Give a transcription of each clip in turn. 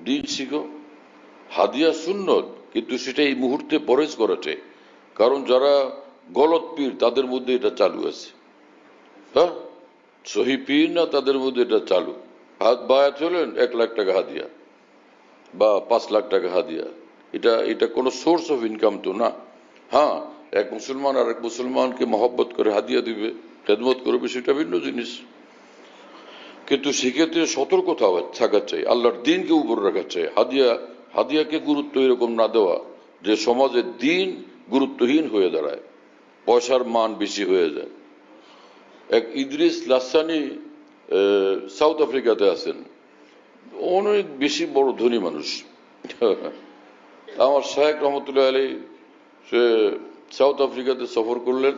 দিন শিখো। হাদিয়া সুন্নত, কিন্তু সেটা এই মুহূর্তে পরেজ করাতে, কারণ যারা গলত পীর তাদের মধ্যে এটা চালু আছে। হ্যাঁ, সহি পীর না, তাদের মধ্যে এটা চালু। হাত বায়াত হলেন 1 লাখ টাকা হাদিয়া বা 5 লাখ টাকা হাদিয়া, এটা এটা কোনো সোর্স অফ ইনকাম তো না। হ্যাঁ, এক মুসলমান আর এক মুসলমানকে মহব্বত করে হাদিয়া দিবে, খেদমত করবে, সেটা ভিন্ন জিনিস। কিন্তু সেক্ষেত্রে সতর্ক থাকা চাই, আল্লাহর দিনকে উপর রাখা চাই। হাদিয়াকে গুরুত্ব এরকম না দেওয়া যে সমাজের দিন গুরুত্বহীন হয়ে দাঁড়ায়, পয়সার মান বেশি হয়ে যায়। এক ইদ্রিস লাসানি সাউথ আফ্রিকাতে আছেন, অনেক বেশি বড় ধনী মানুষ। আমার শায়েখ রহমতুল্লাহ আলী, সে সাউথ আফ্রিকাতে সফর করলেন।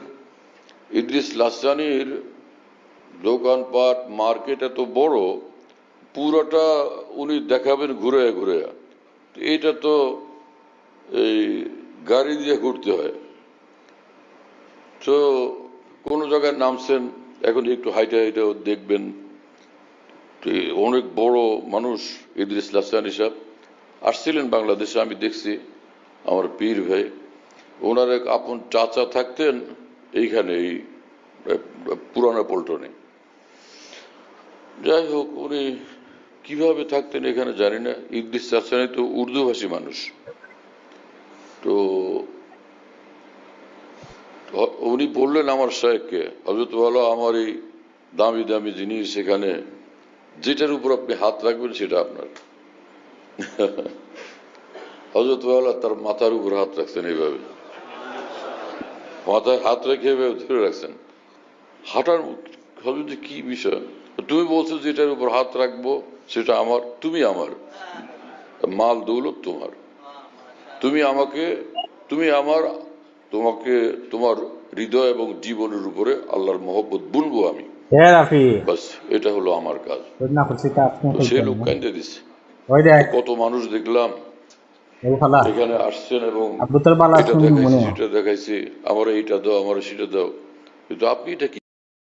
ইদ্রিস লাসানির দোকানপাট মার্কেট এত বড়, পুরোটা উনি দেখাবেন ঘুরে ঘুরে। এটা তো এই গাড়ি দিয়ে ঘুরতে হয়। তো কোনো জায়গায় নামছেন, এখন একটু হাইটে হাইটে দেখবেন। অনেক বড় মানুষ ইদ্রিস লাসানি সাহেব আসছিলেন বাংলাদেশে, আমি দেখছি, আমার পীর ভাই। ওনার এক আপন চাচা থাকতেন এইখানে, এই পুরানা পল্টনে। যাই হোক, উনি কিভাবে থাকতেন এখানে জানি না। ইদ্রিস লাসানি তো উর্দু ভাষী মানুষ। তো উনি বললেন আমার শায়েখকে, হযরত ওয়ালা, আমার এই দামি দামি জিনিস এখানে, যেটার উপর আপনি হাত রাখবেন সেটা আপনার। হযরত ওয়ালা তার মাথার উপর হাত রাখছেন, এইভাবে মাথায় হাত রেখে এভাবে ধরে রাখছেন। হাঁটার হযরত কি বিষয়, তুমি বলছো যেটার উপর হাত রাখবো সেটা আমার, তুমি আমার, মাল দৌলত তোমার, তুমি আমাকে, তুমি আমার, তোমাকে, তোমার হৃদয় এবং জীবনের উপরে আল্লাহর মহব্বত বুনবো আমি, বাস এটা হলো আমার কাজ। তো সে লোক কান্দে দিচ্ছে। কত মানুষ দেখলাম এখানে আসছেন এবং এটা দেখাইছি সেটা দেখাইছি, আমার এইটা দাও, আমার সেটা দাও, কিন্তু আপনি এটা কি